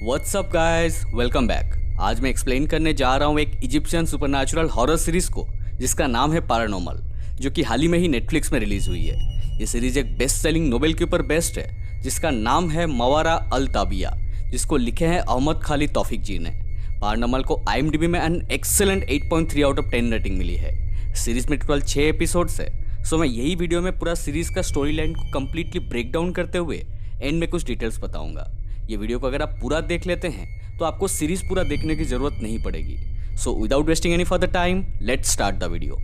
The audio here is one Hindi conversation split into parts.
What's up guys, welcome back. आज मैं एक्सप्लेन करने जा रहा हूँ एक इजिप्शियन सुपरनैचुरल हॉरर सीरीज को जिसका नाम है पैरानॉर्मल, जो कि हाल ही में ही नेटफ्लिक्स में रिलीज हुई है। ये सीरीज एक बेस्ट सेलिंग नोवेल के ऊपर बेस्ड है जिसका नाम है मवारा अल ताबिया, जिसको लिखे हैं अहमद खालिद तौफीक जी ने। पैरानॉर्मल को IMDb में an excellent 8.3 out of 10 rating मिली है। सीरीज में टोटल 6 एपिसोड्स है। सो मैं यही वीडियो में पूरा सीरीज का स्टोरी लाइन को कम्प्लीटली ब्रेक डाउन करते हुए एंड में कुछ डिटेल्स बताऊंगा। ये वीडियो को अगर आप पूरा देख लेते हैं तो आपको सीरीज पूरा देखने की जरूरत नहीं पड़ेगी। So without wasting any further time, let's start the video.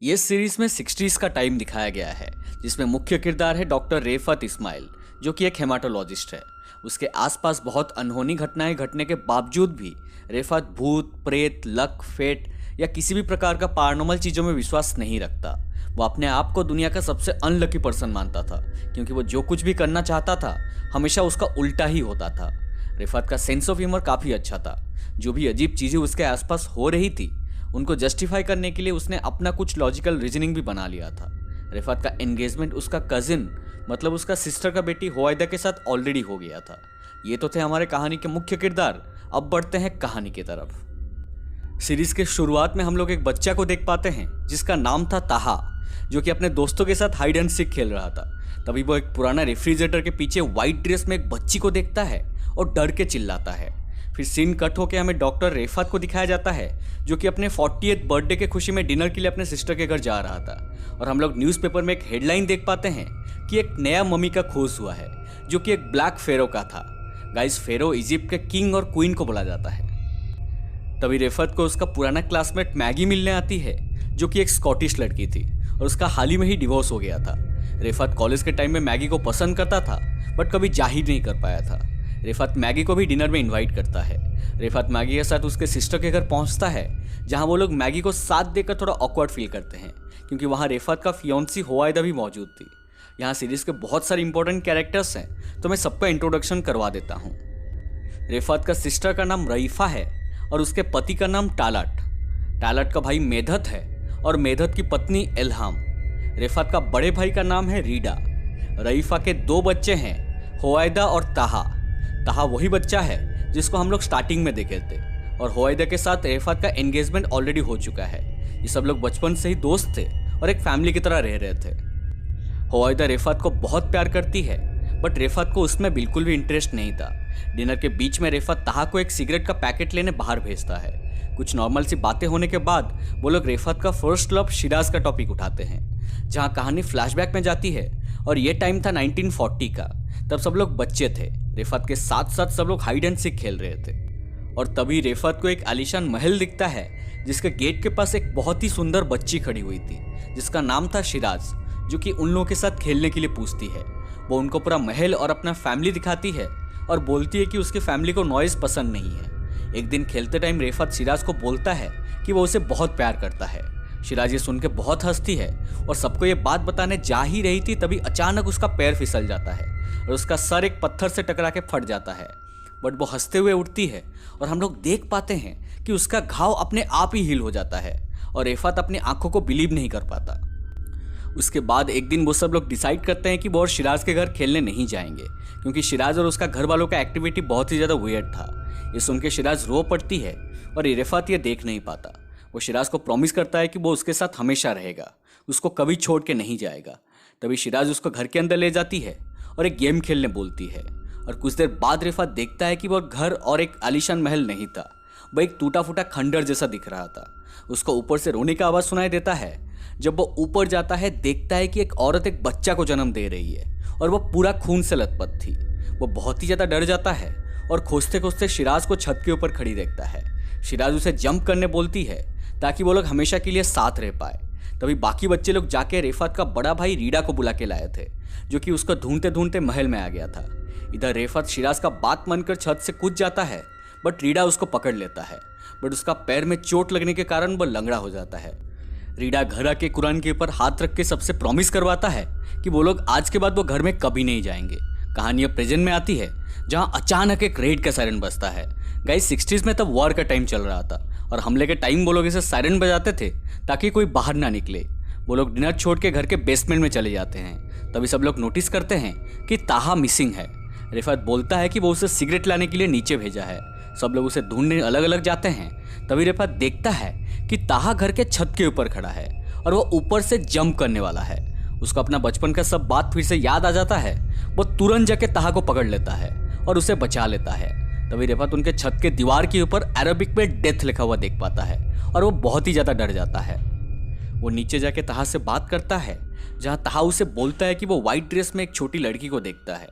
ये सीरीज में 60s का टाइम दिखाया गया है, जिसमें मुख्य किरदार है डॉक्टर रेफत इस्माइल, जो कि एक हेमाटोलॉजिस्ट है। उसके आसपास बहुत अनहोनी घटनाएं घटने के बावजूद भी रेफत भूत, प्रेत, लक, फेट या किसी भी प्रकार का पैरानॉर्मल चीज़ों में विश्वास नहीं रखता। वो अपने आप को दुनिया का सबसे अनलकी पर्सन मानता था, क्योंकि वो जो कुछ भी करना चाहता था हमेशा उसका उल्टा ही होता था। रेफत का सेंस ऑफ ह्यूमर काफ़ी अच्छा था। जो भी अजीब चीज़ें उसके आसपास हो रही थी उनको जस्टिफाई करने के लिए उसने अपना कुछ लॉजिकल रीजनिंग भी बना लिया था। रेफत का एंगेजमेंट उसका कजिन मतलब उसका सिस्टर का बेटी होवाइदा के साथ ऑलरेडी हो गया था। ये तो थे हमारे कहानी के मुख्य किरदार। अब बढ़ते हैं कहानी की तरफ। सीरीज के शुरुआत में हम लोग एक बच्चा को देख पाते हैं जिसका नाम था ताहा, जो कि अपने दोस्तों के साथ हाइड एंड सीक खेल रहा था। तभी वो एक पुराना रेफ्रिजरेटर के पीछे व्हाइट ड्रेस में एक बच्ची को देखता है और डर के चिल्लाता है। फिर सीन कट होकर हमें डॉक्टर रेफत को दिखाया जाता है, जो कि अपने 40th बर्थडे के खुशी में डिनर के लिए अपने सिस्टर के घर जा रहा था। और हम लोग न्यूज़पेपर में एक हेडलाइन देख पाते हैं कि एक नया मम्मी का खोज हुआ है, जो कि एक ब्लैक फेरो का था। गाइस, फेरो इजिप्ट के किंग और क्वीन को बोला जाता है। तभी रेफत को उसका पुराना क्लासमेट मैगी मिलने आती है, जो कि एक स्कॉटिश लड़की थी और उसका हाल ही में ही डिवोर्स हो गया था। रेफत कॉलेज के टाइम में मैगी को पसंद करता था बट कभी जाहिर नहीं कर पाया था। रेफत मैगी को भी डिनर में इनवाइट करता है। रेफत मैगी के साथ उसके सिस्टर के घर पहुंचता है, जहां वो लोग मैगी को साथ देकर थोड़ा ऑकवर्ड फील करते हैं, क्योंकि वहां रेफत का फियोन्सी होवाइदा भी मौजूद थी। यहाँ सीरीज के बहुत सारे इंपॉर्टेंट कैरेक्टर्स हैं, तो मैं सबका इंट्रोडक्शन करवा देता हूँ। रेफत का सिस्टर का नाम रईफा है और उसके पति का नाम टालट। टालट का भाई मेधत है और मेधत की पत्नी इल्हाम। रेफत का बड़े भाई का नाम है रीडा। रईफा के 2 बच्चे हैं, होवाइदा और ताहा। ताहा वही बच्चा है जिसको हम लोग स्टार्टिंग में देखे थे, और होवाइदा के साथ रेफत का एंगेजमेंट ऑलरेडी हो चुका है। ये सब लोग बचपन से ही दोस्त थे और एक फैमिली की तरह रह रहे थे। होवाइदा रेफत को बहुत प्यार करती है, बट रेफत को उसमें बिल्कुल भी इंटरेस्ट नहीं था। डिनर के बीच में रेफत ताहा को एक सिगरेट का पैकेट लेने बाहर भेजता है। कुछ नॉर्मल सी बातें होने के बाद वो लोग रेफत का फर्स्ट लव शिराज का टॉपिक उठाते हैं, जहाँ कहानी फ्लैशबैक में जाती है और ये टाइम था 1940 का। तब सब लोग बच्चे थे। रेफत के साथ साथ सब लोग हाइड एंड सीक खेल रहे थे, और तभी रेफत को एक आलीशान महल दिखता है, जिसके गेट के पास एक बहुत ही सुंदर बच्ची खड़ी हुई थी, जिसका नाम था शिराज, जो कि उन लोगों के साथ खेलने के लिए पूछती है। वो उनको पूरा महल और अपना फैमिली दिखाती है और बोलती है कि उसकी फैमिली को नॉइज पसंद नहीं है। एक दिन खेलते टाइम रेफत शिराज को बोलता है कि वो उसे बहुत प्यार करता है। शिराज ये सुन के बहुत हंसती है और सबको ये बात बताने जा ही रही थी, तभी अचानक उसका पैर फिसल जाता है और उसका सर एक पत्थर से टकरा के फट जाता है। बट वो हंसते हुए उठती है और हम लोग देख पाते हैं कि उसका घाव अपने आप ही हील हो जाता है और रेफत अपनी आंखों को बिलीव नहीं कर पाता। उसके बाद एक दिन वो सब लोग डिसाइड करते हैं कि वो और शिराज के घर खेलने नहीं जाएंगे, क्योंकि शिराज और उसका घर वालों का एक्टिविटी बहुत ही ज़्यादा वियर्ड था। ये सुन के शिराज रो पड़ती है और रेफत ये देख नहीं पाता। वो शिराज को प्रॉमिस करता है कि वो उसके साथ हमेशा रहेगा, उसको कभी छोड़ के नहीं जाएगा। तभी शिराज उसको घर के अंदर ले जाती है और एक गेम खेलने बोलती है, और कुछ देर बाद रेफत देखता है कि वो घर और एक आलीशान महल नहीं था, वह एक टूटा फूटा खंडर जैसा दिख रहा था। उसको ऊपर से रोने का आवाज़ सुनाई देता है। जब वो ऊपर जाता है, देखता है कि एक औरत एक बच्चा को जन्म दे रही है और वो पूरा खून से लथपथ थी। वो बहुत ही ज़्यादा डर जाता है और खोजते खोजते शिराज को छत के ऊपर खड़ी देखता है। शिराज उसे जंप करने बोलती है ताकि वो लोग हमेशा के लिए साथ रह पाए। तभी बाकी बच्चे लोग जाके रेफत का बड़ा भाई रीडा को बुला के लाए थे, जो कि उसको ढूंढते ढूंढते महल में आ गया था। इधर रेफत शिराज का बात मानकर छत से कूद जाता है, बट रीडा उसको पकड़ लेता है, बट उसका पैर में चोट लगने के कारण वो लंगड़ा हो जाता है। रीडा घर आके कुरान के ऊपर हाथ रख के सबसे प्रॉमिस करवाता है कि वो लोग आज के बाद वो घर में कभी नहीं जाएंगे। कहानी अब प्रेजेंट में आती है जहां अचानक एक रेड का सायरन बजता है। गाइस 60s में तब वॉर का टाइम चल रहा था और हमले के टाइम वो लोग इसे सायरन बजाते थे ताकि कोई बाहर ना निकले। वो लोग डिनर छोड़ के घर के बेसमेंट में चले जाते हैं। तभी सब लोग नोटिस करते हैं कि ताहा मिसिंग है। रिफात बोलता है कि वो उसे सिगरेट लाने के लिए नीचे भेजा है। सब लोग उसे ढूंढने अलग अलग जाते हैं। तभी रिफात देखता है कि ताहा घर के छत के ऊपर खड़ा है और वो ऊपर से जंप करने वाला है। उसको अपना बचपन का सब बात फिर से याद आ जाता है। वो तुरंत जाके ताहा को पकड़ लेता है और उसे बचा लेता है। तभी रिफात उनके छत के दीवार के ऊपर अरबिक में डेथ लिखा हुआ देख पाता है और वो बहुत ही ज्यादा डर जाता है। वो नीचे जाके ताहा से बात करता है जहां ताहा उसे बोलता है कि वो व्हाइट ड्रेस में एक छोटी लड़की को देखता है।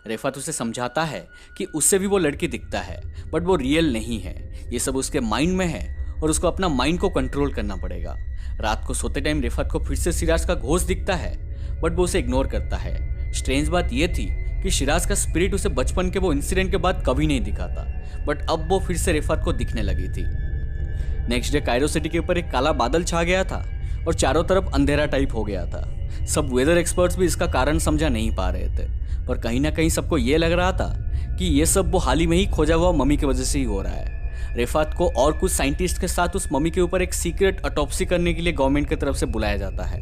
रिफात उसे समझाता है कि उससे भी वो लड़की दिखता है बट वो रियल नहीं है, ये सब उसके माइंड में है और उसको अपना माइंड को कंट्रोल करना पड़ेगा। रात को सोते टाइम रिफात को फिर से सिराज का घोस्ट दिखता है बट वो उसे इग्नोर करता है। स्ट्रेंज बात यह थी कि सिराज का स्पिरिट उसे बचपन के वो इंसिडेंट के बाद कभी नहीं दिखा था बट अब वो फिर से रिफात को दिखने लगी थी। नेक्स्ट डे कायरो सिटी के ऊपर एक काला बादल छा गया था और चारों तरफ अंधेरा टाइप हो गया था। सब वेदर एक्सपर्ट्स भी इसका कारण समझा नहीं पा रहे थे पर कहीं ना कहीं सबको ये लग रहा था कि ये सब वो हाल ही में ही खोजा हुआ मम्मी की वजह से ही हो रहा है। रिफात को और कुछ साइंटिस्ट के साथ उस मम्मी के ऊपर एक सीक्रेट ऑटोप्सी करने के लिए गवर्नमेंट की तरफ से बुलाया जाता है।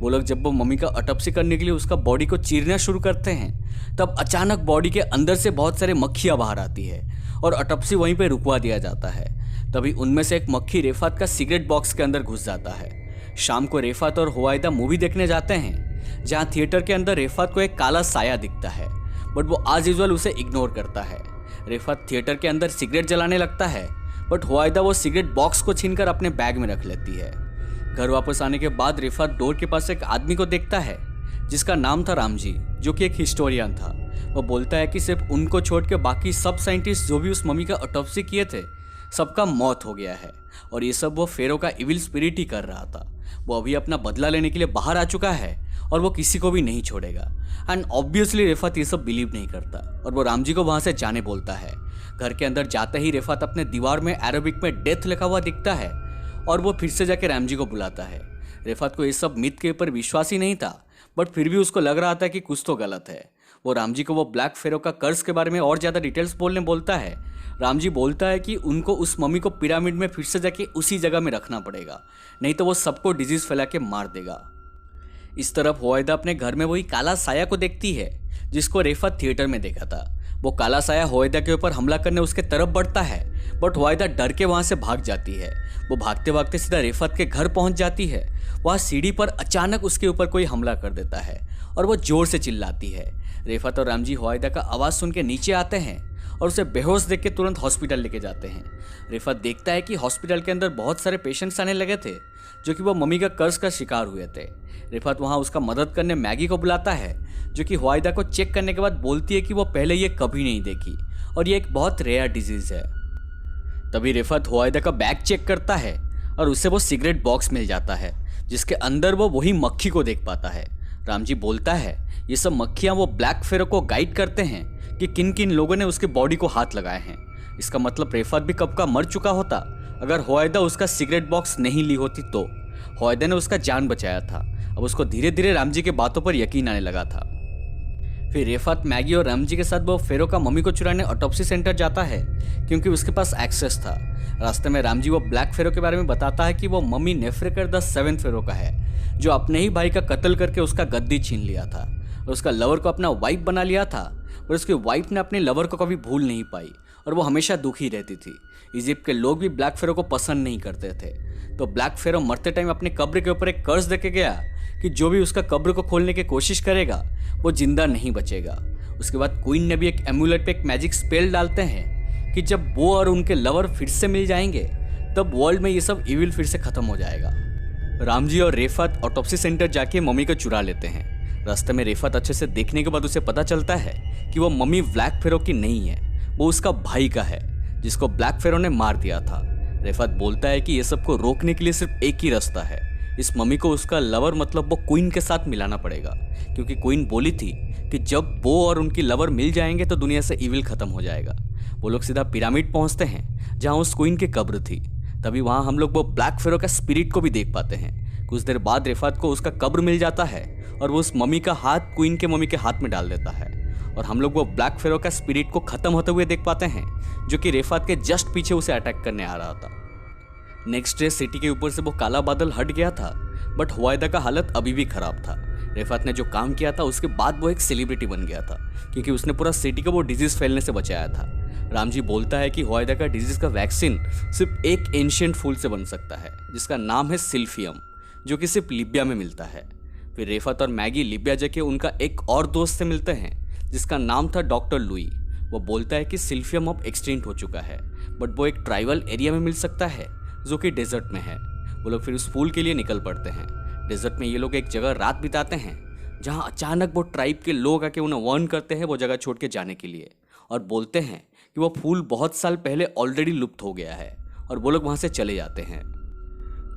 वो लोग जब वो मम्मी का ऑटोप्सी करने के लिए उसका बॉडी को चीरना शुरू करते हैं तब अचानक बॉडी के अंदर से बहुत सारे मक्खियां बाहर आती है और ऑटोप्सी वहीं पे रुकवा दिया जाता है। तभी उनमें से एक मक्खी रिफात का सिगरेट बॉक्स के अंदर घुस जाता है। शाम को रिफात और हुवाइदा मूवी देखने जाते हैं जहां थिएटर के अंदर रिफात को एक काला साया दिखता है बट वो आज यूजुअल उसे इग्नोर करता है। रिफात थिएटर के अंदर सिगरेट जलाने लगता है बट हुवाइदा वो सिगरेट बॉक्स को छीनकर अपने बैग में रख लेती है। घर वापस आने के बाद रिफात डोर के पास एक आदमी को देखता है जिसका नाम था रामजी, जो कि एक हिस्टोरियन था। वो बोलता है कि सिर्फ उनको छोड़ के बाकी सब साइंटिस्ट जो भी उस मम्मी का ऑटोप्सी किए थे सबका मौत हो गया है और ये सब वो फेरो का इविल स्पिरिट ही कर रहा था। वो अभी अपना बदला लेने के लिए बाहर आ चुका है और वो किसी को भी नहीं छोड़ेगा। एंड ऑब्वियसली रिफात ये सब बिलीव नहीं करता और वो रामजी को वहां से जाने बोलता है। घर के अंदर जाते ही रिफात अपने दीवार में अरबिक में डेथ लिखा हुआ दिखता है और वो फिर से जाके रामजी को बुलाता है। रिफात को ये सब मिथ के ऊपर विश्वास ही नहीं था बट फिर भी उसको लग रहा था कि कुछ तो गलत है। वो रामजी को वो ब्लैक फेरो का कर्ज के बारे में और ज़्यादा डिटेल्स बोलने बोलता है। रामजी बोलता है कि उनको उस मम्मी को पिरामिड में फिर से जाके उसी जगह में रखना पड़ेगा, नहीं तो वो सबको डिजीज फैला के मार देगा। इस तरफ हुवाइदा अपने घर में वही काला साया को देखती है जिसको रिफात थिएटर में देखा था। वो काला साया हुवाइदा के ऊपर हमला करने उसके तरफ बढ़ता है बट हुवाइदा डर के वहां से भाग जाती है। वो भागते भागते सीधा रिफात के घर पहुंच जाती है। वहां सीढ़ी पर अचानक उसके ऊपर कोई हमला कर देता है और वो जोर से चिल्लाती है। रिफात और रामजी हुवाइदा का आवाज सुन के नीचे आते हैं और उसे बेहोश देख के तुरंत हॉस्पिटल लेके जाते हैं। रिफात देखता है कि हॉस्पिटल के अंदर बहुत सारे पेशेंट्स आने लगे थे जो कि वो मम्मी का कर्ज का शिकार हुए थे। रिफात वहां उसका मदद करने मैगी को बुलाता है जो कि हुवाइदा को चेक करने के बाद बोलती है कि वो पहले ये कभी नहीं देखी और ये एक बहुत रेयर डिजीज है। तभी रिफात हुवाइदा का बैग चेक करता है और उसे वो सिगरेट बॉक्स मिल जाता है जिसके अंदर वो वही मक्खी को देख पाता है। रामजी बोलता है ये सब मक्खियां वो ब्लैक फेरो को गाइड करते हैं कि किन किन लोगों ने उसके बॉडी को हाथ लगाए हैं। इसका मतलब रिफात भी कब का मर चुका होता अगर हुवाइदा उसका सिगरेट बॉक्स नहीं ली होती तो। हुवाइदा ने उसका जान बचाया था। अब उसको धीरे धीरे रामजी के बातों पर यकीन आने लगा था। फिर रिफात मैगी और रामजी के साथ वो फेरो का मम्मी को चुराने ऑटोप्सी सेंटर जाता है क्योंकि उसके पास एक्सेस था। रास्ते में रामजी वो ब्लैक फेरो के बारे में बताता है कि वो मम्मी नेफ्रेकर द 7th फेरो का है जो अपने ही भाई का कत्ल करके उसका गद्दी छीन लिया था और उसका लवर को अपना वाइफ बना लिया था। और उसकी वाइफ ने अपने लवर को कभी भूल नहीं पाई और वो हमेशा दुखी रहती थी। इजिप्ट के लोग भी ब्लैक फेरो को पसंद नहीं करते थे। तो ब्लैक फेरो मरते टाइम अपने कब्र के ऊपर एक कर्ज देके गया कि जो भी उसका कब्र को खोलने की कोशिश करेगा वो जिंदा नहीं बचेगा। उसके बाद क्वीन ने भी एक एम्यूलेट पे एक मैजिक स्पेल डालते हैं कि जब वो और उनके लवर फिर से मिल जाएंगे तब वर्ल्ड में ये सब इविल फिर से खत्म हो जाएगा। रामजी और रिफात ऑटोप्सी सेंटर जाके मम्मी को चुरा लेते हैं। रास्ते में रिफात अच्छे से देखने के बाद उसे पता चलता है कि वो मम्मी ब्लैक फेरो की नहीं है, वो उसका भाई का है जिसको ब्लैक फेरो ने मार दिया था। रिफात बोलता है कि ये सबको रोकने के लिए सिर्फ एक ही रास्ता है, इस मम्मी को उसका लवर मतलब वो क्वीन के साथ मिलाना पड़ेगा क्योंकि क्वीन बोली थी कि जब वो और उनकी लवर मिल जाएंगे तो दुनिया से इविल खत्म हो जाएगा। वो लोग सीधा पिरामिड पहुंचते हैं जहां उस क्वीन की कब्र थी। तभी वहां हम लोग वो ब्लैक फेरो का स्पिरिट को भी देख पाते हैं। कुछ देर बाद रेफात को उसका कब्र मिल जाता है और वो उस मम्मी का हाथ क्वीन के मम्मी के हाथ में डाल देता है और हम लोग वो ब्लैक फेरो का स्पिरिट को खत्म होते हुए देख पाते हैं जो कि रेफात के जस्ट पीछे उसे अटैक करने आ रहा था। नेक्स्ट डे सिटी के ऊपर से वो काला बादल हट गया था, बट हुआयदा का हालत अभी भी खराब था। रेफात ने जो काम किया था उसके बाद वो एक सेलिब्रिटी बन गया था क्योंकि उसने पूरा सिटी को वो डिजीज फैलने से बचाया था। रामजी बोलता है कि हुआयदा का डिजीज का वैक्सीन सिर्फ एक एंशिएंट फूल से बन सकता है जिसका नाम है सिल्फियम, जो कि सिर्फ लीबिया में मिलता है। फिर रेफात और मैगी लीबिया जाके उनका एक और दोस्त से मिलते हैं जिसका नाम था डॉक्टर लुई। वो बोलता है कि सिल्फियम अब एक्सटिंक्ट हो चुका है, बट वो एक ट्राइबल एरिया में मिल सकता है जो कि डेजर्ट में है। वो लोग फिर उस फूल के लिए निकल पड़ते हैं। डेजर्ट में ये लोग एक जगह रात बिताते हैं जहाँ अचानक वो ट्राइब के लोग आके उन्हें वार्न करते हैं वो जगह छोड़ के जाने के लिए और बोलते हैं कि वो फूल बहुत साल पहले ऑलरेडी लुप्त हो गया है और वो लोग वहाँ से चले जाते हैं।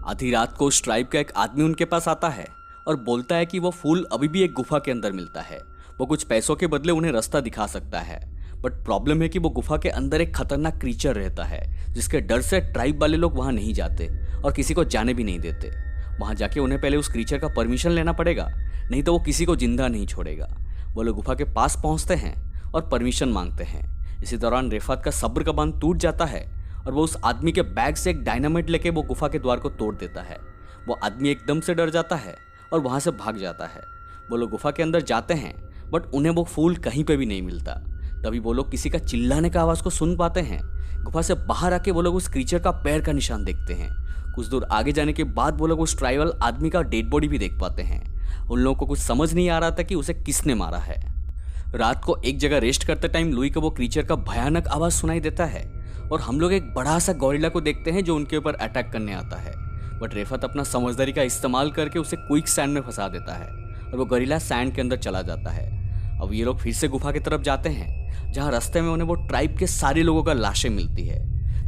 आधी रात को उस ट्राइब का एक आदमी उनके पास आता है और बोलता है कि वो फूल अभी भी एक गुफा के अंदर मिलता है। वो कुछ पैसों के बदले उन्हें रास्ता दिखा सकता है, बट प्रॉब्लम है कि वो गुफा के अंदर एक खतरनाक क्रीचर रहता है जिसके डर से ट्राइब वाले लोग वहाँ नहीं जाते और किसी को जाने भी नहीं देते। वहाँ जाके उन्हें पहले उस क्रीचर का परमिशन लेना पड़ेगा, नहीं तो वो किसी को जिंदा नहीं छोड़ेगा। वो लोग गुफा के पास पहुँचते हैं और परमिशन मांगते हैं। इसी दौरान रेफात का सब्र का बांध टूट जाता है और वो उस आदमी के बैग से एक डायनामाइट लेके वो गुफा के द्वार को तोड़ देता है। वो आदमी एकदम से डर जाता है और वहाँ से भाग जाता है। वो लोग गुफा के अंदर जाते हैं, बट उन्हें वो फूल कहीं पे भी नहीं मिलता। तभी वो लोग किसी का चिल्लाने का आवाज़ को सुन पाते हैं। गुफा से बाहर आके वो लोग उस क्रीचर का पैर का निशान देखते हैं। कुछ दूर आगे जाने के बाद वो लोग उस ट्राइबल आदमी का डेड बॉडी भी देख पाते हैं। उन लोगों को कुछ समझ नहीं आ रहा था कि उसे किसने मारा है। रात को एक जगह रेस्ट करते टाइम लुई को वो क्रीचर का भयानक आवाज़ सुनाई देता है और हम लोग एक बड़ा सा गॉरिला को देखते हैं जो उनके ऊपर अटैक करने आता है। बट रेफात अपना समझदारी का इस्तेमाल करके उसे क्विक सैंड में फंसा देता है और वो गॉरिला सैंड के अंदर चला जाता है। अब ये लोग फिर से गुफा की तरफ जाते हैं जहाँ रास्ते में उन्हें वो ट्राइब के सारे लोगों का लाशें मिलती है।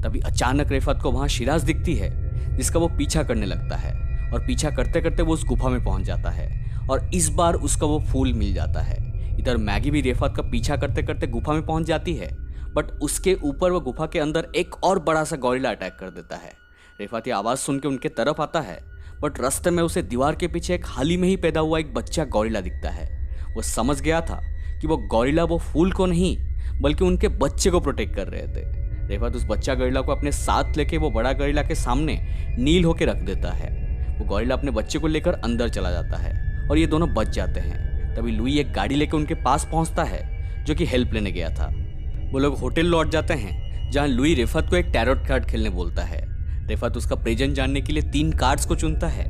तभी अचानक रेफात को वहाँ शिराज दिखती है जिसका वो पीछा करने लगता है और पीछा करते करते वो उस गुफा में पहुँच जाता है और इस बार उसका वो फूल मिल जाता है। इधर मैगी भी रेफात का पीछा करते करते गुफा में पहुँच जाती है, बट उसके ऊपर वो गुफा के अंदर एक और बड़ा सा गॉरिला अटैक कर देता है। रेफात ये आवाज़ सुन के उनके तरफ आता है, बट रास्ते में उसे दीवार के पीछे एक हाल ही में ही पैदा हुआ एक बच्चा गॉरिला दिखता है। वो समझ गया था कि वो गॉरिला वो फूल को नहीं बल्कि उनके बच्चे को प्रोटेक्ट कर रहे थे। रेफात उस बच्चा गॉरिला को अपने साथ लेके वो बड़ा गॉरिला के सामने नील होके रख देता है। वो गॉरिला अपने बच्चे को लेकर अंदर चला जाता है और ये दोनों बच जाते हैं। तभी लुई एक गाड़ी लेकर उनके पास पहुंचता है जो कि हेल्प लेने गया था। वो लोग होटल लौट जाते हैं जहां लुई रेफात को एक टैरोट कार्ड खेलने बोलता है। रेफात उसका प्रेजेंट जानने के लिए 3 कार्ड्स को चुनता है।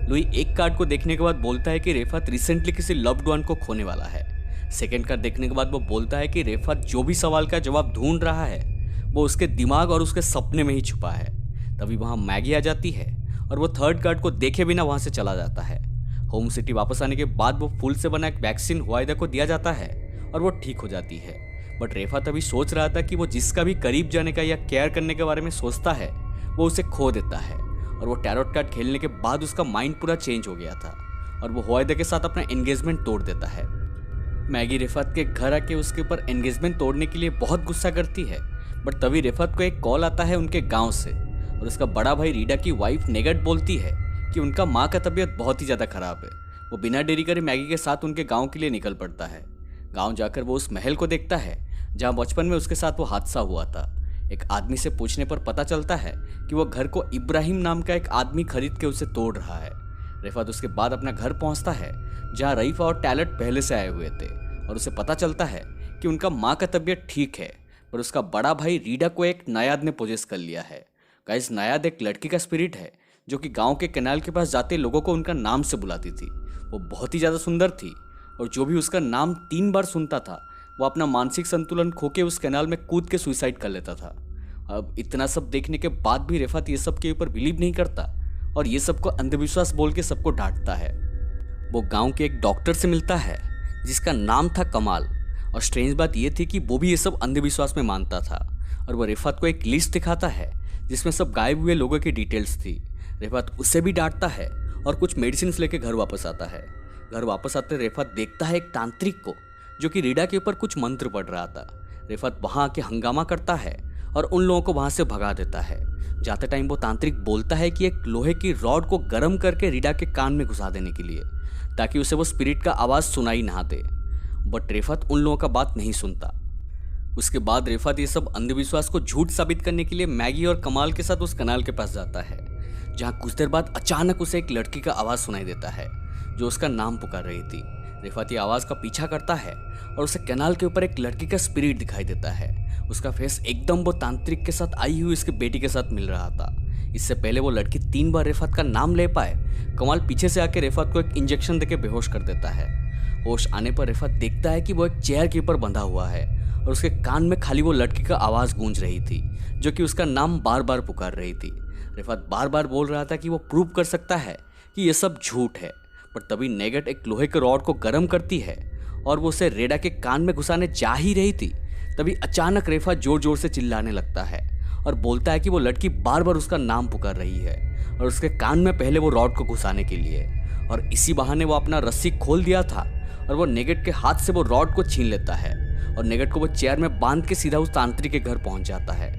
लुई एक कार्ड को देखने के बाद बोलता है कि रेफात रिसेंटली किसी लव्ड वन को खोने वाला है। सेकेंड कार्ड देखने के बाद वो बोलता है कि रेफात जो भी सवाल का जवाब ढूंढ रहा है वो उसके दिमाग और उसके सपने में ही छुपा है। तभी वहाँ मैगी आ जाती है और वो थर्ड कार्ड को देखे बिना वहाँ से चला जाता है। होम सिटी वापस आने के बाद वो फूल से बना एक वैक्सीन हुआयदा को दिया जाता है और वो ठीक हो जाती है। बट रेफात अभी सोच रहा था कि वो जिसका भी करीब जाने का या केयर करने के बारे में सोचता है वो उसे खो देता है और वो टैरोट कार्ड खेलने के बाद उसका माइंड पूरा चेंज हो गया था और वो हुआयदा के साथ अपना एंगेजमेंट तोड़ देता है। मैगी रेफात के घर आके उसके ऊपर एंगेजमेंट तोड़ने के लिए बहुत गुस्सा करती है, बट तभी रेफात को एक कॉल आता है उनके गाँव से और उसका बड़ा भाई रीडा की वाइफ नेगट बोलती है कि उनका माँ का तबीयत बहुत ही ज़्यादा खराब है। वो बिना देरी करे मैगी के साथ उनके गांव के लिए निकल पड़ता है। गांव जाकर वो उस महल को देखता है जहां बचपन में उसके साथ वो हादसा हुआ था। एक आदमी से पूछने पर पता चलता है कि वो घर को इब्राहिम नाम का एक आदमी खरीद के उसे तोड़ रहा है। रेफात उसके बाद अपना घर पहुंचता है जहां रईफा और टैलेंट पहले से आए हुए थे और उसे पता चलता है कि उनका माँ का तबीयत ठीक है, पर उसका बड़ा भाई रीडा को एक नायाद ने पोजेस कर लिया है। गाइस, नायाद एक लड़की का स्पिरिट है जो कि गांव के कैनाल के पास जाते लोगों को उनका नाम से बुलाती थी। वो बहुत ही ज़्यादा सुंदर थी और जो भी उसका नाम 3 बार सुनता था वो अपना मानसिक संतुलन खो के उस कैनाल में कूद के सुसाइड कर लेता था। अब इतना सब देखने के बाद भी रेफात ये सब के ऊपर बिलीव नहीं करता और ये सब को अंधविश्वास बोल के सबको डांटता है। वो गाँव के एक डॉक्टर से मिलता है जिसका नाम था कमाल और स्ट्रेंज बात ये थी कि वो भी ये सब अंधविश्वास में मानता था और वो रेफात को एक लिस्ट दिखाता है जिसमें सब गायब हुए लोगों की डिटेल्स थी। रेफात उसे भी डांटता है और कुछ मेडिसिन लेके घर वापस आता है। घर वापस आते रेफात देखता है एक तांत्रिक को जो कि रीडा के ऊपर कुछ मंत्र पढ़ रहा था। रेफात वहाँ आके हंगामा करता है और उन लोगों को वहां से भगा देता है। जाते टाइम वो तांत्रिक बोलता है कि एक लोहे की रॉड को गर्म करके रीडा के कान में घुसा देने के लिए, ताकि उसे वो स्पिरिट का आवाज सुनाई ना दे। बट रेफत उन लोगों का बात नहीं सुनता। उसके बाद रेफत ये सब अंधविश्वास को झूठ साबित करने के लिए मैगी और कमाल के साथ उस कनाल के पास जाता है, जहां कुछ देर बाद अचानक उसे एक लड़की का आवाज सुनाई देता है जो उसका नाम पुकार रही थी। रेफत ये आवाज का पीछा करता है और उसे कनाल के ऊपर एक लड़की का स्पिरिट दिखाई देता है। उसका फेस एकदम वो तांत्रिक के साथ आई हुई उसकी बेटी के साथ मिल रहा था। इससे पहले वो लड़की 3 बार रेफत का नाम ले पाए, कमाल पीछे से आके रेफत को एक इंजेक्शन देके बेहोश कर देता है। होश आने पर रेफत देखता है कि वो एक चेयर के ऊपर बंधा हुआ है और उसके कान में खाली वो लड़की का आवाज गूंज रही थी, जो कि उसका नाम बार बार पुकार रही थी। रेफत बार बार बोल रहा था कि वो प्रूव कर सकता है कि ये सब झूठ है। पर तभी नेगेट एक लोहे के रॉड को गर्म करती है और वो उसे रेडा के कान में घुसाने जा ही रही थी। तभी अचानक रेफत जोर जोर से चिल्लाने लगता है और बोलता है कि वो लड़की बार बार उसका नाम पुकार रही है और उसके कान में पहले वो रॉड को घुसाने के लिए, और इसी बहाने वो अपना रस्सी खोल दिया था और वो नेगेट के हाथ से वो रॉड को छीन लेता है और नेगेट को वो चेयर में बांध के सीधा उस तांत्रिक के घर पहुंच जाता है।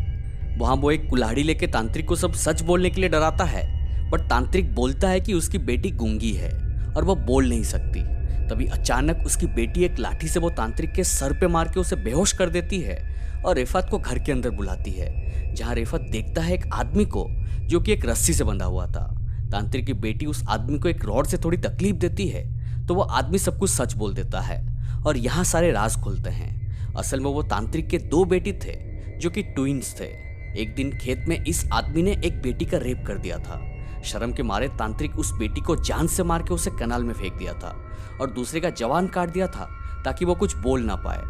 वहां वो एक कुल्हाड़ी लेके तांत्रिक को सब सच बोलने के लिए डराता है, बट तांत्रिक बोलता है कि उसकी बेटी गूंगी है और वो बोल नहीं सकती। तभी अचानक उसकी बेटी एक लाठी से वो तांत्रिक के सर पे मार के उसे बेहोश कर देती है और रेफत को घर के अंदर बुलाती है, जहां रेफत देखता है एक आदमी को जो कि एक रस्सी से बंधा हुआ था। तांत्रिक की बेटी उस आदमी को एक रॉड से थोड़ी तकलीफ देती है, तो वो आदमी सब कुछ सच बोल देता है और यहाँ सारे राज खुलते हैं। असल में वो तांत्रिक के 2 बेटी थे जो कि ट्विंस थे। एक दिन खेत में इस आदमी ने एक बेटी का रेप कर दिया था। शर्म के मारे तांत्रिक उस बेटी को जान से मार के उसे कनाल में फेंक दिया था और दूसरे का जवान काट दिया था ताकि वो कुछ बोल ना पाए।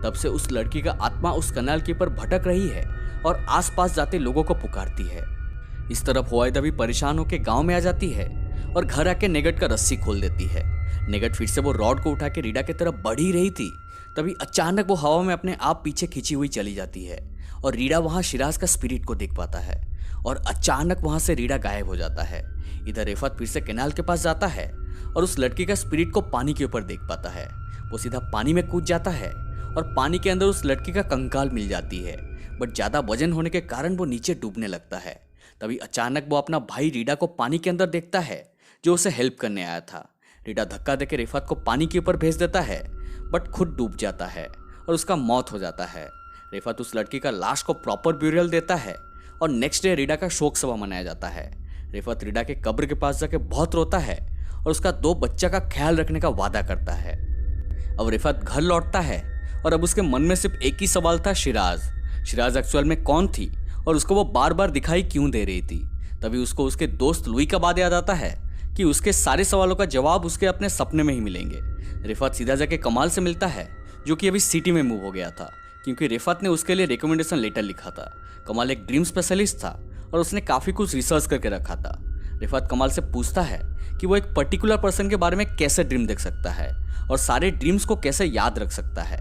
तब से उस लड़की का आत्मा उस कनाल के ऊपर भटक रही है और आसपास जाते लोगों को पुकारती है। इस तरफ हुआइदा भी परेशान होकर गांव में आ जाती है और घर आके नेगेट का रस्सी खोल देती है। नेगेट फिर से वो रॉड को उठा के रीडा की तरफ बढ़ ही रही थी, तभी अचानक वो हवा में अपने आप पीछे खींची हुई चली जाती है और रीडा वहां शिराज का स्पिरिट को देख पाता है और अचानक वहां से रीडा गायब हो जाता है। इधर रेफत फिर से कैनाल के पास जाता है और उस लड़की का स्पिरिट को पानी के ऊपर देख पाता है। वो सीधा पानी में कूद जाता है और पानी के अंदर उस लड़की का कंकाल मिल जाती है, बट ज्यादा वजन होने के कारण वो नीचे डूबने लगता है। तभी अचानक वो अपना भाई रीडा को पानी के अंदर देखता है जो उसे हेल्प करने आया था। रीडा धक्का देके रेफत को पानी के ऊपर भेज देता है, बट खुद डूब जाता है और उसका मौत हो जाता है। रेफत उस लड़की का लाश को प्रॉपर ब्यूरियल देता है और नेक्स्ट डे रीडा का शोक सभा मनाया जाता है। रेफत रीडा के कब्र के पास जाके बहुत रोता है और उसका 2 बच्चा का ख्याल रखने का वादा करता है। अब रेफत घर लौटता है और अब उसके मन में सिर्फ एक ही सवाल था, शिराज एक्चुअल में कौन थी और उसको वो बार बार दिखाई क्यों दे रही थी। तभी उसको उसके दोस्त लुई का बात याद आता है कि उसके सारे सवालों का जवाब उसके अपने सपने में ही मिलेंगे। रेफत सीधा जाके कमाल से मिलता है जो कि अभी सिटी में मूव हो गया था, क्योंकि रेफत ने उसके लिए रिकमेंडेशन लेटर लिखा था। कमाल एक ड्रीम स्पेशलिस्ट था और उसने काफ़ी कुछ रिसर्च करके रखा था। रेफत कमाल से पूछता है कि वो एक पर्टिकुलर पर्सन के बारे में कैसे ड्रीम देख सकता है और सारे ड्रीम्स को कैसे याद रख सकता है।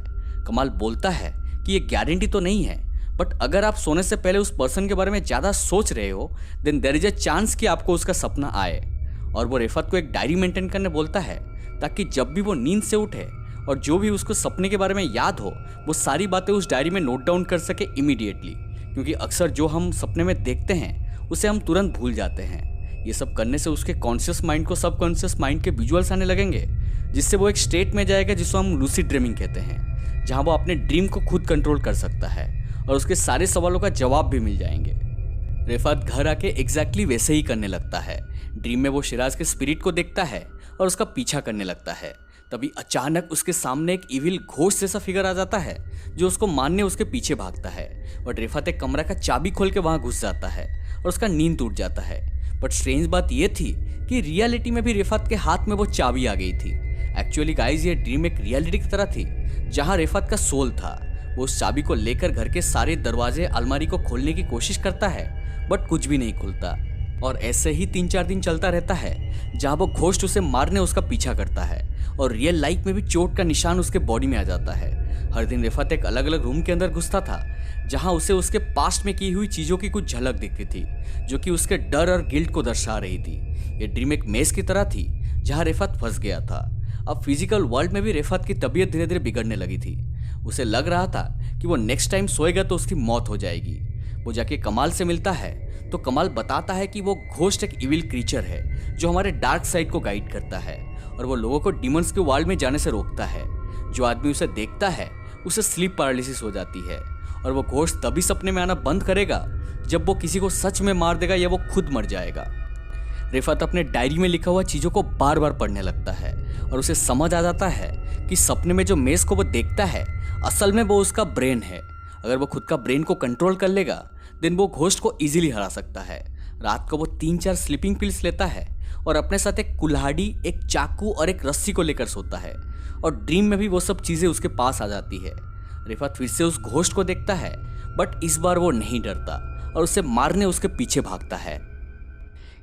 कमाल बोलता है कि ये गारंटी तो नहीं है, बट अगर आप सोने से पहले उस पर्सन के बारे में ज़्यादा सोच रहे हो then there is a chance कि आपको उसका सपना आए। और वो रेफत को एक डायरी मेंटेन करने बोलता है ताकि जब भी वो नींद से उठे और जो भी उसको सपने के बारे में याद हो वो सारी बातें उस डायरी में नोट डाउन कर सके इमीडिएटली, क्योंकि अक्सर जो हम सपने में देखते हैं उसे हम तुरंत भूल जाते हैं। ये सब करने से उसके कॉन्शियस माइंड को सबकॉन्शियस माइंड के विजुअल्स आने लगेंगे, जिससे वो एक स्टेट में जाएगा जिसको हम लूसिड ड्रीमिंग कहते हैं, जहाँ वो अपने ड्रीम को खुद कंट्रोल कर सकता है और उसके सारे सवालों का जवाब भी मिल जाएंगे। रेफत घर आके एग्जैक्टली वैसे ही करने लगता है। ड्रीम में वो शिराज के स्पिरिट को देखता है और उसका पीछा करने लगता है। तभी अचानक उसके सामने एक इविल घोस्ट जैसा फिगर आ जाता है जो उसको मारने उसके पीछे भागता है। बट रेफत एक कमरा का चाबी खोल के वहां घुस जाता है और उसका नींद टूट जाता है। बट स्ट्रेंज बात यह थी कि रियलिटी में भी रेफत के हाथ में वो चाबी आ गई थी। एक्चुअली गाइज ये ड्रीम एक रियलिटी की तरह थी जहाँ रेफत का सोल था। वो उस चाबी को लेकर घर के सारे दरवाजे अलमारी को खोलने की कोशिश करता है, बट कुछ भी नहीं खुलता। और ऐसे ही 3-4 दिन चलता रहता है जहाँ वो घोस्ट उसे मारने उसका पीछा करता है और रियल लाइफ में भी चोट का निशान उसके बॉडी में आ जाता है। हर दिन रेफत एक अलग अलग रूम के अंदर घुसता था जहाँ उसे उसके पास्ट में की हुई चीज़ों की कुछ झलक दिखती थी जो कि उसके डर और गिल्ट को दर्शा रही थी। ये ड्रीम एक मेज की तरह थी जहाँ रेफत फंस गया था। अब फिजिकल वर्ल्ड में भी रेफत की तबीयत धीरे धीरे बिगड़ने लगी थी। उसे लग रहा था कि वो नेक्स्ट टाइम सोएगा तो उसकी मौत हो जाएगी। वो जाके कमाल से मिलता है तो कमाल बताता है कि वो घोस्ट एक इविल क्रीचर है जो हमारे डार्क साइड को गाइड करता है और वो लोगों को डिमंस के वर्ल्ड में जाने से रोकता है। जो आदमी उसे देखता है उसे स्लीप पैरालिसिस हो जाती है और वो घोस्ट तभी सपने में आना बंद करेगा जब वो किसी को सच में मार देगा या वो खुद मर जाएगा। रिफत अपने डायरी में लिखा हुआ चीज़ों को बार बार पढ़ने लगता है और उसे समझ आ जाता है कि सपने में जो मेस को वो देखता है असल में वो उसका ब्रेन है। अगर वो खुद का ब्रेन को कंट्रोल कर लेगा देन वो घोस्ट को इजीली हरा सकता है। रात को वो 3-4 स्लीपिंग पिल्स लेता है और अपने साथ एक कुल्हाड़ी, एक चाकू और एक रस्सी को लेकर सोता है और ड्रीम में भी वो सब चीज़ें उसके पास आ जाती है। रिफत फिर से उस घोस्ट को देखता है बट इस बार वो नहीं डरता और उसे मारने उसके पीछे भागता है।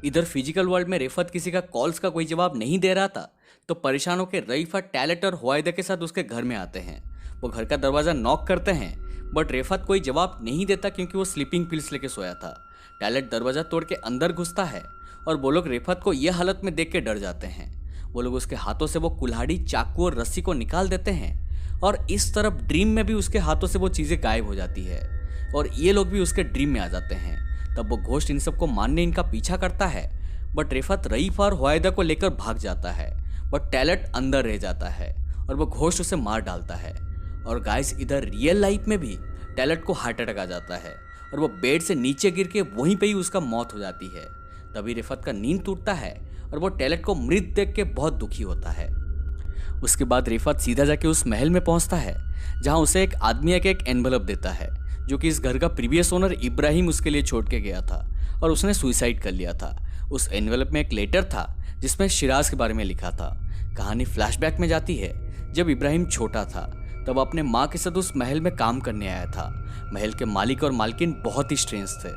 इधर फिजिकल वर्ल्ड में रिफत किसी का कॉल्स का कोई जवाब नहीं दे रहा था तो परेशान होकर रईफत, टैलेट और हुआइदा के साथ उसके घर में आते हैं। वो घर का दरवाज़ा नॉक करते हैं बट रिफत कोई जवाब नहीं देता क्योंकि वो स्लीपिंग पिल्स लेके सोया था। टैलेट दरवाज़ा तोड़ के अंदर घुसता है और वो लोग रिफत को यह हालत में देख के डर जाते हैं। वो लोग उसके हाथों से वो कुल्हाड़ी, चाकू और रस्सी को निकाल देते हैं और इस तरफ ड्रीम में भी उसके हाथों से वो चीज़ें गायब हो जाती है और ये लोग भी उसके ड्रीम में आ जाते हैं। तब वो घोस्ट इन सबको मारने इनका पीछा करता है बट रिफत रईफ और हुआइदा को लेकर भाग जाता है बट टैलेट अंदर रह जाता है और वो घोस्ट उसे मार डालता है। और गाइस इधर रियल लाइफ में भी टैलेट को हार्ट अटैक आ जाता है और वो बेड से नीचे गिर के वहीं पे ही उसका मौत हो जाती है। तभी रिफत का नींद टूटता है और वो टैलेट को मृत देख के बहुत दुखी होता है। उसके बाद रिफत सीधा जाके उस महल में पहुंचता है जहां उसे एक आदमी एक एनवलप देता है जो कि इस घर का प्रीवियस ओनर इब्राहिम उसके लिए छोड़ के गया था और उसने सुसाइड कर लिया था। उस एनवलप में एक लेटर था जिसमें शिराज के बारे में लिखा था। कहानी फ्लैशबैक में जाती है जब इब्राहिम छोटा था तब अपने माँ के साथ उस महल में काम करने आया था। महल के मालिक और मालकिन बहुत ही स्ट्रेंज थे।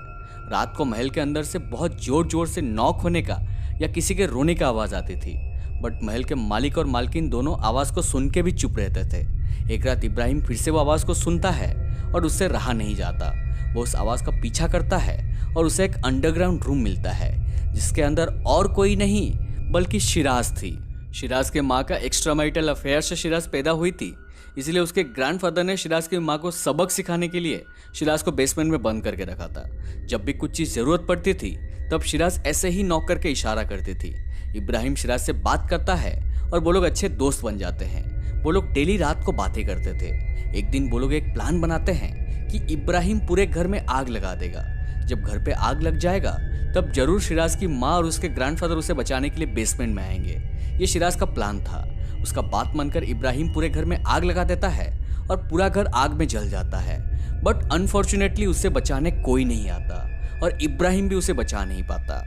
रात को महल के अंदर से बहुत जोर जोर से नॉक होने का या किसी के रोने का आवाज़ आती थी बट महल के मालिक और मालकिन दोनों आवाज़ को सुन के भी चुप रहते थे। एक रात इब्राहिम फिर से वो आवाज़ को सुनता है और उससे रहा नहीं जाता। वो उस आवाज़ का पीछा करता है और उसे एक अंडरग्राउंड रूम मिलता है जिसके अंदर और कोई नहीं बल्कि शिराज थी। शिराज के माँ का एक्स्ट्रामैरिटल अफेयर से शिराज पैदा हुई थी, इसलिए उसके ग्रैंडफादर ने शिराज की माँ को सबक सिखाने के लिए शिराज को बेसमेंट में बंद करके रखा था। जब भी कुछ चीज़ ज़रूरत पड़ती थी तब शिराज ऐसे ही नॉक करके इशारा करती थी। इब्राहिम शिराज से बात करता है और वो लोग अच्छे दोस्त बन जाते हैं। वो लोग डेली रात को बातें करते थे। एक दिन वो लोग एक प्लान बनाते हैं कि इब्राहिम पूरे घर में आग लगा देगा। जब घर पे आग लग जाएगा तब जरूर शिराज की माँ और उसके ग्रैंडफादर उसे बचाने के लिए बेसमेंट में आएंगे। ये शिराज का प्लान था। उसका बात मानकर इब्राहिम पूरे घर में आग लगा देता है और पूरा घर आग में जल जाता है बट अनफॉर्चुनेटली उसे बचाने कोई नहीं आता और इब्राहिम भी उसे बचा नहीं पाता।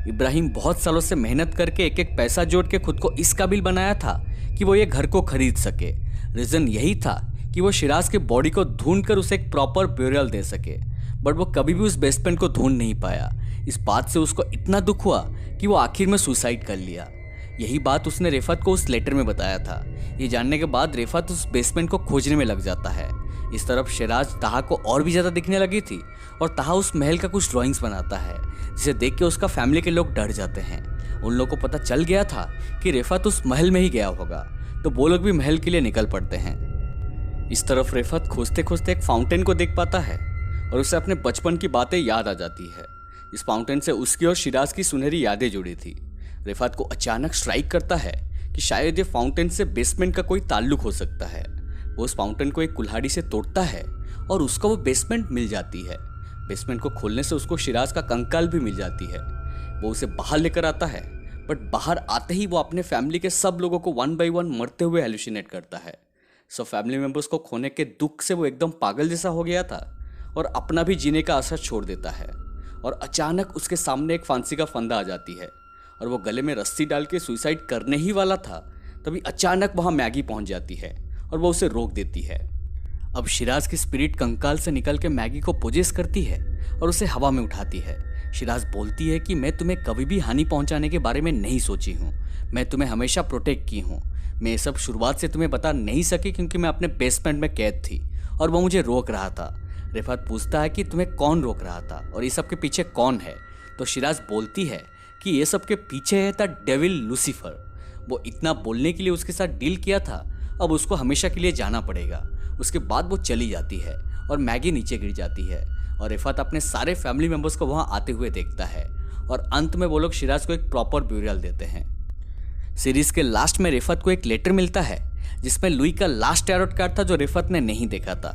इब्राहिम बहुत सालों से मेहनत करके एक एक पैसा जोड़ के खुद को इस काबिल बनाया था कि वो ये घर को खरीद सके। रीज़न यही था कि वो शिराज के बॉडी को ढूंढ कर उसे एक प्रॉपर ब्यूरियल दे सके बट वो कभी भी उस बेसमेंट को ढूंढ नहीं पाया। इस बात से उसको इतना दुख हुआ कि वो आखिर में सुसाइड कर लिया। यही बात उसने रिफत को उस लेटर में बताया था। ये जानने के बाद रिफत उस बेसमेंट को खोजने में लग जाता है। इस तरफ शिराज ताहा को और भी ज़्यादा दिखने लगी थी और ताहा उस महल का कुछ ड्राइंग्स बनाता है जिसे देख के उसका फैमिली के लोग डर जाते हैं। उन लोगों को पता चल गया था कि रिफत उस महल में ही गया होगा तो वो लोग भी महल के लिए निकल पड़ते हैं। इस तरफ रिफत खोजते खोजते एक फाउंटेन को देख पाता है और उसे अपने बचपन की बातें याद आ जाती है। इस फाउंटेन से उसकी और शिराज की सुनहरी यादें जुड़ी थी। रिफत को अचानक स्ट्राइक करता है कि शायद ये फाउंटेन से बेसमेंट का कोई ताल्लुक हो सकता है। वो उस फाउंटेन को एक कुल्हाड़ी से तोड़ता है और उसको वो बेसमेंट मिल जाती है। बेसमेंट को खोलने से उसको शिराज का कंकाल भी मिल जाती है। वो उसे बाहर लेकर आता है बट बाहर आते ही वो अपने फैमिली के सब लोगों को 1 by 1 मरते हुए हेलुसिनेट करता है। सब फैमिली मेंबर्स को खोने के दुख से वो एकदम पागल जैसा हो गया था और अपना भी जीने का असर छोड़ देता है। और अचानक उसके सामने एक फांसी का फंदा आ जाती है और वो गले में रस्सी डाल के सुसाइड करने ही वाला था। तभी अचानक वहाँ मैगी पहुँच जाती है और वो उसे रोक देती है। अब शिराज की स्पिरिट कंकाल से निकल के मैगी को पोजेस करती है और उसे हवा में उठाती है। शिराज बोलती है कि मैं तुम्हें कभी भी हानि पहुंचाने के बारे में नहीं सोची हूँ, मैं तुम्हें हमेशा प्रोटेक्ट की हूँ। मैं ये सब शुरुआत से तुम्हें बता नहीं सकी क्योंकि मैं अपने बेसमेंट में कैद थी और वो मुझे रोक रहा था। रिफत पूछता है कि तुम्हें कौन रोक रहा था और ये सब के पीछे कौन है, तो शिराज बोलती है कि ये सब के पीछे है द डेविल लूसीफर। वो इतना बोलने के लिए उसके साथ डील किया था, अब उसको हमेशा के लिए जाना पड़ेगा। उसके बाद वो चली जाती है और मैगी नीचे गिर जाती है और रिफत अपने सारे फैमिली मेंबर्स को वहां आते हुए देखता है और अंत में वो लोग शिराज को एक प्रॉपर ब्यूरियल देते हैं। सीरीज के लास्ट में रिफत को एक लेटर मिलता है जिसमें लुई का लास्ट टैरोट कार्ड था जो रिफत ने नहीं देखा था,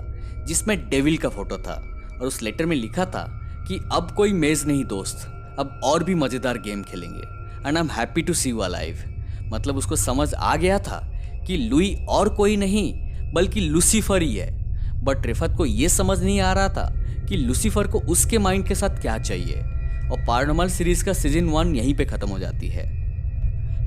जिसमें डेविल का फोटो था और उस लेटर में लिखा था कि अब कोई मेज नहीं दोस्त, अब और भी मजेदार गेम खेलेंगे and I am happy to see you alive. मतलब उसको समझ आ गया था कि लुई और कोई नहीं बल्कि लूसीफर ही है, बट रिफत को यह समझ नहीं आ रहा था कि लूसीफर को उसके माइंड के साथ क्या चाहिए। और पैरानॉर्मल सीरीज का सीजन 1 यहीं पे खत्म हो जाती है।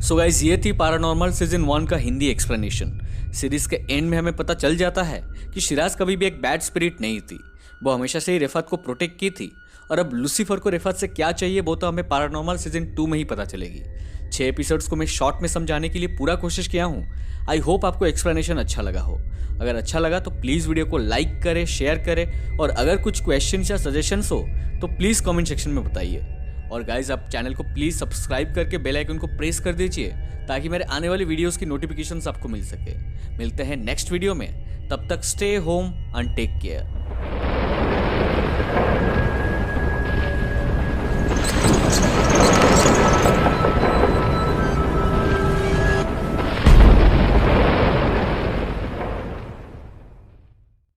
सो गाइस, ये थी पैरानॉर्मल सीजन 1 का हिंदी एक्सप्लेनेशन। सीरीज के एंड में हमें पता चल जाता है कि शिराज कभी भी एक बैड स्पिरिट नहीं थी, वो हमेशा से ही रिफत को प्रोटेक्ट की थी। और अब लूसीफर को रिफत से क्या चाहिए वो तो हमें पैरानॉर्मल सीजन 2 में ही पता चलेगी। 6 एपिसोड्स को मैं शॉर्ट में समझाने के लिए पूरा कोशिश किया हूँ। आई होप आपको एक्सप्लेनेशन अच्छा लगा हो। अगर अच्छा लगा तो प्लीज़ वीडियो को लाइक करें, शेयर करें और अगर कुछ क्वेश्चन या सजेशंस हो तो प्लीज़ कमेंट सेक्शन में बताइए। और गाइज, आप चैनल को प्लीज़ सब्सक्राइब करके बेल आइकन को प्रेस कर दीजिए ताकि मेरे आने वाली वीडियोस की नोटिफिकेशंस आपको मिल सके। मिलते हैं नेक्स्ट वीडियो में, तब तक stay home and take care.